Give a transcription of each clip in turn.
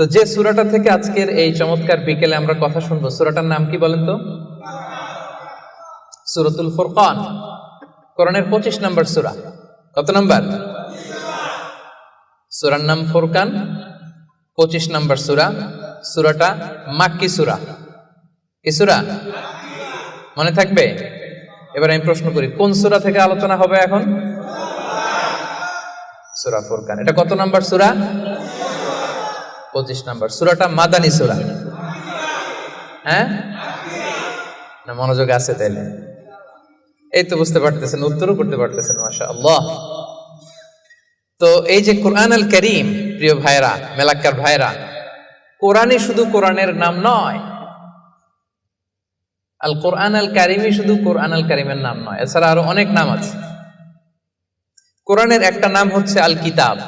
তো যে সূরাটা থেকে আজকের এই চমৎকার বিকেলে আমরা কথা শুনবো, সূরাটার নাম কি বলেন তো? সূরাতুল ফুরকান। কোরআনের 25 নম্বর সূরা। কত নম্বর? সূরার নাম ফুরকান, 25 নম্বর সূরা। সূরাটা মাক্কি সূরা। কি সূরা? মনে থাকবে? এবার আমি প্রশ্ন করি, কোন সূরা থেকে আলোচনা হবে এখন? সূরা ফুরকান। এটা কত নম্বর সূরা? 25 নম্বর। সূরাটা মাদানী সূরা। হ্যাঁ না, মনোযোগ আছে তাইলে? এই তো বুঝতে পারতেছেন, উত্তরও করতে পারতেছেন, মাশাআল্লাহ। তো এই যে কোরআন আল কারীম, প্রিয় ভাইরা, মেলাক্কার ভাইরা, কোরআনই শুধু কোরআনের নাম নয়। আল কোরআন আল কারীমই শুধু কোরআন আল কারীমের নাম নয়, এছাড়া আরো অনেক নাম আছে। কোরআনের একটা নাম হচ্ছে আল কিতাব।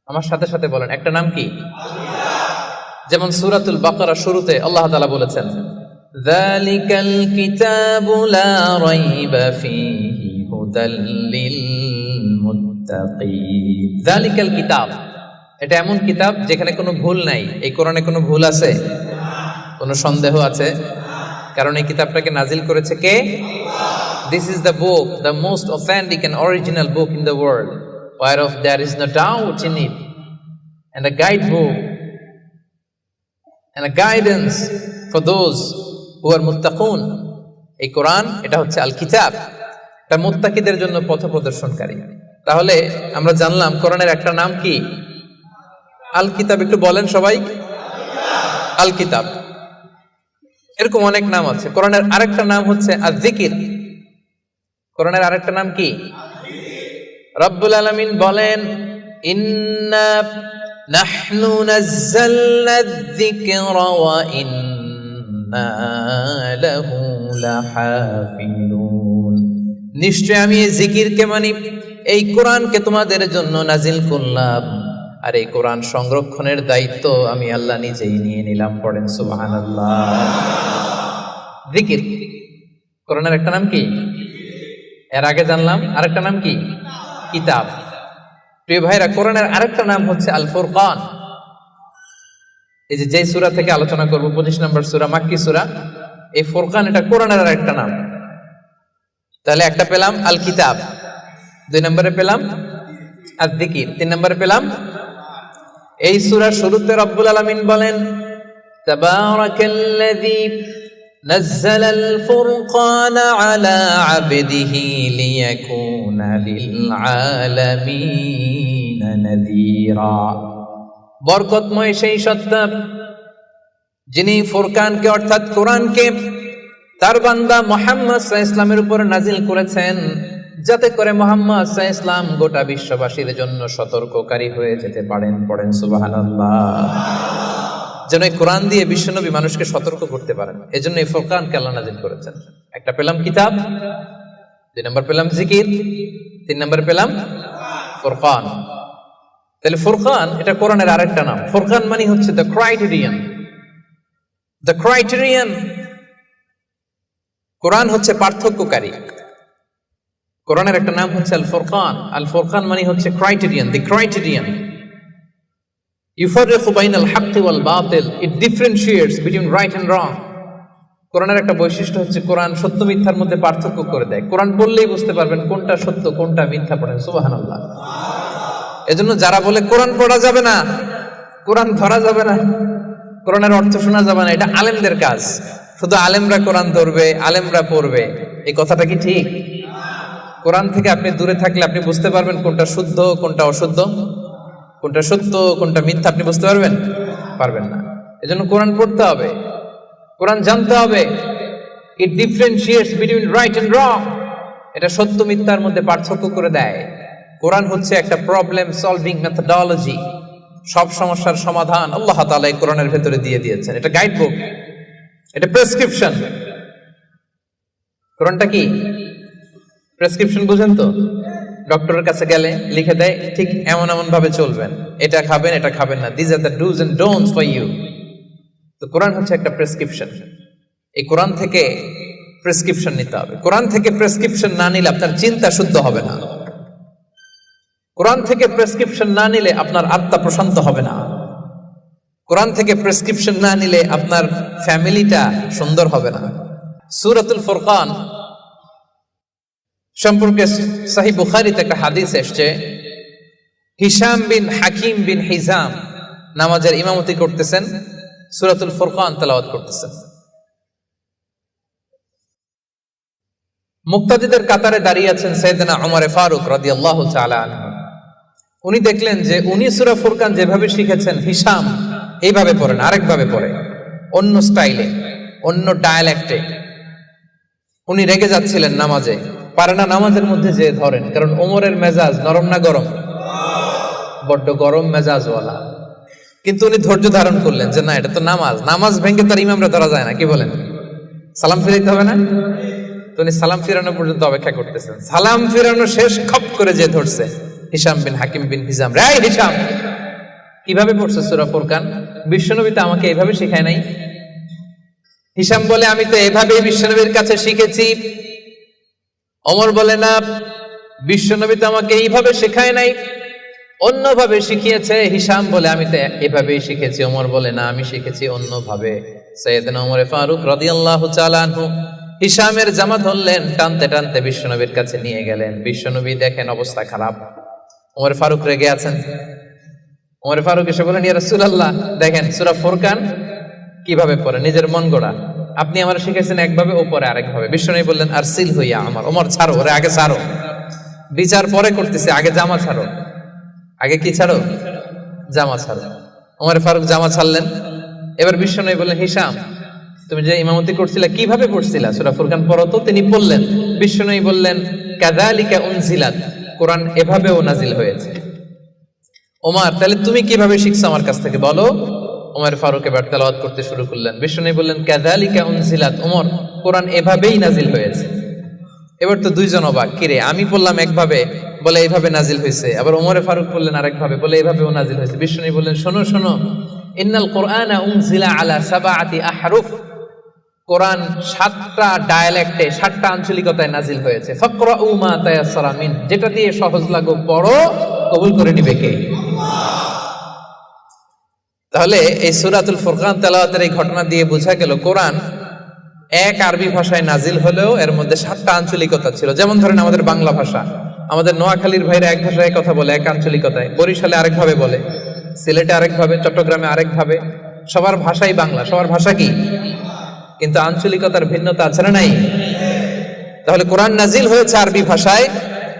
আমার সাথে সাথে বলেন, একটা নাম কি? যেমন সূরাতুল বাকারা শুরুতে আল্লাহ তাআলা বলেছেন, যালিকাল কিতাবু লা রাইবা ফীহি হুদাল লিল মুত্তাকিন। যালিকাল কিতাব, এটা এমন কিতাব যেখানে কোনো ভুল নাই। এই কোরআনে কোনো ভুল আছে? কোনো সন্দেহ আছে? কারণ এই কিতাবটাকে নাজিল করেছে কে? This is the book, the most authentic and original book in the world, whereof there is no doubt in it, and a guidebook and a guidance for those who are muttaqun. এই কোরআন, এটা হচ্ছে আল কিতাব, এটা মুত্তাকিদের জন্য পথ প্রদর্শনকারী। তাহলে আমরা জানলাম কোরআনের একটা নাম কি? আল কিতাব। একটু বলেন সবাই, আল কিতাব। এরকম অনেক নাম আছে। কোরআনের আরেকটা নাম হচ্ছে আয-যিকির। কোরআনের আরেকটা নাম কি? রব্বুল আলামিন বলেন, ইন্না নাহনু নাযালনা আয-যিকরা ওয়া ইন্না লাহু লাহাফিজুন। নিশ্চয় আমি এই জিকিরকে মানি, এই কোরআনকে তোমাদের জন্য নাজিল করলাম, আর এই কোরআন সংরক্ষণের দায়িত্ব আমি আল্লাহ নিজেই নিয়ে নিলাম। পড়েন সুবহানাল্লাহ। জিকির, কোরআনের একটা নাম কি? এর আগে জানলাম আরেকটা নাম কি? কিতাব। প্রিয় ভাইরা, কোরআনের আরেকটা নাম হচ্ছে আল ফুরকান। এই যে সূরা থেকে আলোচনা করব, 25 নম্বর সূরা, মাক্কি সূরা। এই ফুরকান, এটা কোরআনের আরেকটা নাম। তাহলে একটা পেলাম আল কিতাব, 2 নম্বরে পেলাম আয-যিকির, 3 নম্বরে পেলাম। এই সূরার শুরুতে রব্বুল আলামিন বলেন, তাবারাকাল্লাযী নাযালাল ফুরকানা আলা আবদিহি লিয়াকুনা লিল আলামিনা নাযীরা। বরকতময় সেই সত্তা যিনি ফুরকানকে অর্থাৎ কোরআনকে তার বান্দা মুহাম্মদ সাল্লাল্লাহু আলাইহি ওয়াসাল্লামের উপর নাজিল করেছেন, যাতে করে মুহাম্মদ সাল্লাল্লাহু আলাইহি ওয়াসাল্লাম গোটা বিশ্ববাসীর জন্য সতর্ককারী হয়ে যেতে পারেন। পড়েন সুবহানাল্লাহ। যেন এই কোরআন দিয়ে বিশ্বনবী মানুষকে সতর্ক করতে পারেন, এজন্য এই ফুরকানকে আল্লাহ নাজিল করেছেন। একটা পেলাম কিতাব, 2 নম্বর পেলাম জিকির, 3 নম্বর পেলাম ফুরকান। তাহলে ফুরকান, এটা কোরআনের আরেকটা নাম। ফুরকান মানে হচ্ছে দ্য ক্রাইটেরিয়ন। দ্য ক্রাইটেরিয়ন, কোরআন হচ্ছে পার্থক্যকারী। কোরআনের একটা নাম হচ্ছে আল ফুরকান। আল ফুরকান মানে হচ্ছে ক্রাইটেরিয়ন, দি ক্রাইটেরিয়ন। ইউফাররিকু বাইনাল হাক্কি ওয়াল বাতিল, it differentiates between right and wrong. কোরআনের একটা বৈশিষ্ট্য হচ্ছে কোরআন সত্য মিথ্যার মধ্যে পার্থক্য করে দেয়। কোরআন পড়লেই বুঝতে পারবেন কোনটা সত্য কোনটা মিথ্যা। পড়েন সুবহানাল্লাহ। এজন্য যারা বলে কোরআন পড়া যাবে না, কোরআন ধরা যাবে না, কোরআনের অর্থ শোনা যাবে না, এটা আলেমদের কাজ। শুধু আলেমরা কোরআন ধরবে, আলেমরা পড়বে, এই কথাটা কি ঠিক? কোরআন থেকে আপনি দূরে থাকলে আপনি বুঝতে পারবেন কোনটা শুদ্ধ কোনটা অশুদ্ধ, কোনটা সত্য কোনটা মিথ্যা, আপনি বুঝতে পারবেন না। এজন্য কোরআন পড়তে হবে, কোরআন জানতে হবে। It differentiates between right and wrong, এটা সত্য মিথ্যার মধ্যে পার্থক্য করে দেয়। কোরআন হচ্ছে একটা প্রবলেম সলভিং মেথডোলজি। সব সমস্যার সমাধান আল্লাহ তাআলা এই কোরআনের ভেতরে দিয়ে দিয়েছেন। এটা গাইড বুক, এটা প্রেসক্রিপশন। কোরআনটা কি প্রেসক্রিপশন? বুঝেন তো? ডক্টরের কাছে গেলে লিখে দেয়, ঠিক এমন এমন ভাবে চলবেন, এটা খাবেন এটা খাবেন না, this are the dos and don'ts for you. তো কোরআন হচ্ছে একটা প্রেসক্রিপশন। এই কোরআন থেকে প্রেসক্রিপশন নিতে হবে। কোরআন থেকে প্রেসক্রিপশন না নিলে আপনার চিন্তা শুদ্ধ হবে না। কোরআন থেকে প্রেসক্রিপশন না নিলে আপনার আত্মা প্রশান্ত হবে না। কোরআন থেকে প্রেসক্রিপশন না নিলে আপনার ফ্যামিলিটা সুন্দর হবে না। সূরাতুল ফুরকান সম্পর্কে সহিহ বুখারীতে একটা হাদিস এসেছে, হিশাম বিন হাকিম বিন হিজাম নামাজের ইমামতি করতেছেন, সূরাতুল ফুরকান তেলাওয়াত করতেছেন। মুক্তাদিদের কাতারে দাঁড়িয়ে আছেন সাইয়েদনা ওমর ফারুক রাদিয়াল্লাহু তাআলা আনহু। উনি দেখলেন যে উনি সূরা ফুরকান যেভাবে শিখেছেন হিশাম এইভাবে পড়েন, আরেকভাবে পড়ে, অন্য স্টাইলে, অন্য ডায়ালেক্টে। উনি রেগে যাচ্ছিলেন নামাজে, পারে না নামাজের মধ্যে যে ধরেন, কারণ ওমরের মেজাজ নরম না গরম? বড্ড গরম মেজাজওয়ালা। কিন্তু উনি ধৈর্য ধারণ করলেন যে না, এটা তো নামাজ, নামাজ ভেঙে তার ইমামরা ধরা যায় না, কি বলেন? সালাম ফিরাইতে হবে না? তো উনি সালাম ফিরানো পর্যন্ত অপেক্ষা করতেছেন। সালাম ফিরানো শেষ, খপ করে যে ধরছে হিশাম বিন হাকিম বিন হিজাম, রে হিশাম কিভাবে পড়ছে সূরা ফুরকান? বিশ্বনবী তো আমাকে এইভাবে শেখায় নাই। হিশাম বলে আমি তো এভাবেই বিশ্বনবীর কাছে শিখেছি। ওমর বলে না, বিশ্বনবী তো আমাকে এইভাবে শেখায় নাই, অন্যভাবে শিখিয়েছে। হিশাম বলে আমি তো এভাবেই শিখেছি। ওমর বলে না, আমি শিখেছি অন্যভাবে। সাইয়েদনা ওমর ফারুক রাদিয়াল্লাহু তাআলা আনহু হিশামের জামা ধরলেন, টানতে টানতে বিশ্বনবীর কাছে নিয়ে গেলেন। বিশ্বনবী দেখেন অবস্থা খারাপ, ওমর ফারুক রেগে আছেন। ওমর ফারুক এসে বলেন, ইয়া রাসূলুল্লাহ, দেখেন সূরা ফুরকান কিভাবে পড়ে, নিজের মন গড়া। আপনি আমার শিখেছেন একভাবে, ও পরে আরেকভাবে। বিশ্বনবী বললেন, আর সিল হইয়া আমার, ওমর ছাড়ো, ওরে আগে ছাড়ো, বিচার পরে করতেছে, আগে জামা ছাড়ো। আগে কি ছাড়ো? জামা ছাড়ো। ওমর ফারুক জামা ছাড়লেন। এবার বিশ্বনবী বললেন, হিশাম তুমি যে ইমামতি করছিলা কিভাবে পড়ছিলা? সূরা ফুরকান পড়ো তো। তিনি পড়লেন। বিশ্বনবী বললেন, কাযালিকা উনজিলাত, কোরআন এভাবেও নাজিল হয়েছে। ওমর, তাহলে তুমি কিভাবে শিখছো আমার কাছ থেকে বলো। ওমর ফারুক এবার তেলাওয়াত করতে শুরু করলেন। বিশ্বনবী বললেন, কাযালিকা উনজিলাত, ওমর কোরআন এভাবেই নাজিল হয়েছে। এবার তো দুইজন অবাক, কিরে আমি বললাম একভাবে, বলে এইভাবে নাজিল হয়েছে, আবার ওমর ফারুক বললেন আরেকভাবে, বলে এইভাবেও নাজিল হয়েছে। বিশ্বনবী বললেন, শোনো শোনো, ইন্নাল কোরআনা উনজিলা আলা সাবআতি আহরুফ, কোরআন 7টা ডায়ালেক্টে, 7টা আঞ্চলিকতায় নাজিল হয়েছে। ফাকরাউ মা তায়াসসারা মিন, যেটা দিয়ে সহজ লাগুক পড়ো, কবুল করে নিবে কে? তাহলে এই সূরাতুল ফুরকান তেলাওয়াতের এই ঘটনা দিয়ে বোঝা গেল কোরআন এক আরবি ভাষায় নাজিল হলেও এর মধ্যে 7টা আঞ্চলিকতা ছিল। যেমন ধরেন আমাদের বাংলা ভাষা, আমাদের নোয়াখালীর ভাইরা এক ভাষায় কথা বলে, এক আঞ্চলিকতায়, বরিশালে আরেকভাবে বলে, সিলেটে আরেকভাবে, চট্টগ্রামে আরেকভাবে। সবার ভাষাই বাংলা, সবার ভাষা কি, কিন্তু আঞ্চলিকতার ভিন্নতা আছে না নাই? তাহলে কোরআন নাজিল হয়েছে আরবি ভাষায়,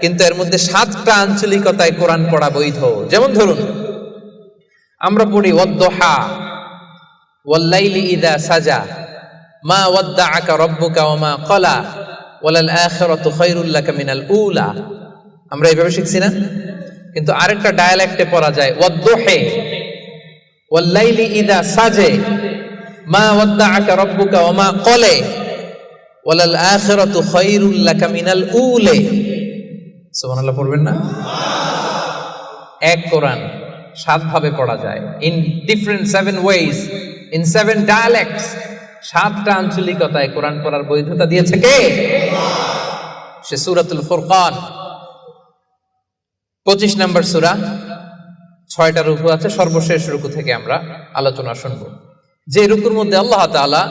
কিন্তু এর মধ্যে 7টা আঞ্চলিকতায় কোরআন পড়া বৈধ। যেমন ধরুন আমরা পড়ি ওয়াদ-দুহা ওয়াল-লাইলি ইযা সাজা মা ওয়াদ্দাআকা রাব্বুকা ওয়া মা ক্বালা ওয়ালাল আখিরাতু খায়রুল লাকা মিনাল উলা। আমরা এইভাবে শিখছি না? কিন্তু আরেকটা ডায়ালেক্টে পড়া যায় ওয়াদ-দুহি ওয়াল-লাইলি ইযা সাজে মা ওয়াদ্দাআকা রাব্বুকা ওয়া মা ক্বালা ওয়ালাল আখিরাতু খায়রুল লাকা মিনাল উলা। সুবহানাল্লাহ পড়বেন না? এক কোরআন 7 ভাবে পড়া যায়, in different 7 ways, in 7 dialects. 7টা আঞ্চলিকতায় কোরআন পড়ার বৈধতা দিয়েছে কে? সে সূরাতুল ফুরকান 25 নম্বর সূরা, 6টা রুকু আছে। সর্বশেষ রুকু থেকে আমরা আলোচনা শুনবো, যে রুকুর মধ্যে আল্লাহ তাআলা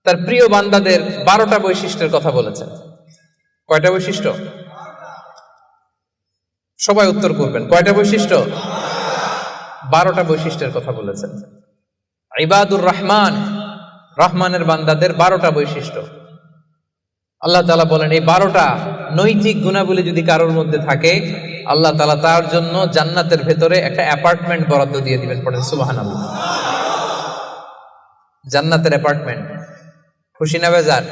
তার প্রিয় বান্দাদের 12টা বৈশিষ্ট্যের কথা বলেছেন। কয়টা বৈশিষ্ট্য? সবাই উত্তর করবেন। কয়টা বৈশিষ্ট্য? 12টা বৈশিষ্ট্যের কথা বলেছেন। ইবাদুর রহমান, রহমানের বান্দাদের 12টা বৈশিষ্ট্য আল্লাহ তাআলা বলেন। এই 12টা নৈতিক গুণাবলী যদি কারোর মধ্যে থাকে, আল্লাহ তাআলা তার জন্য জান্নাতের ভেতরে একটা অ্যাপার্টমেন্ট বরাদ্দ দিয়ে দিবেন। পড়েন সুবহানাল্লাহ। জান্নাতের অ্যাপার্টমেন্ট, খুশি না বেজার?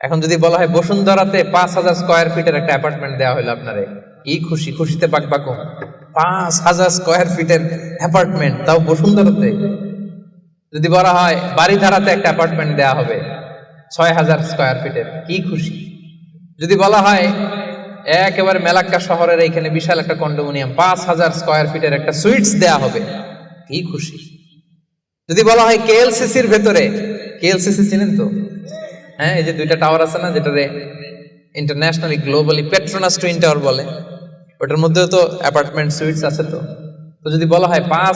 এখন যদি বলা হয় বসুন্ধরাতে 5000 স্কয়ার ফিটের একটা অ্যাপার্টমেন্ট দেওয়া হলো আপনারে, কি খুশি, খুশিতে বাকবাকুম। 5000 স্কয়ার ফিটের অ্যাপার্টমেন্ট, তাও বসুন্ধরাতে। যদি বলা হয় বাড়িধারাতে একটা অ্যাপার্টমেন্ট দেওয়া হবে 6000 স্কয়ার ফিটের, কি খুশি। যদি বলা হয় একেবারে মেলাক্কা শহরের এইখানে বিশাল একটা কন্ডোমিনিয়াম 5000 স্কয়ার ফিটের একটা সুইটস দেওয়া হবে, কি খুশি। যদি বলা হয় কেএলসিসির ভেতরে, কেএলসিসি চিনেন তো? হ্যাঁ, এই যে 2টা টাওয়ার আছে না, যেটারে internationally globally Petronas twin tower বলে, ওটার মধ্যেও তো অ্যাপার্টমেন্ট সুইটস আছে। তো যদি বলা হয় 5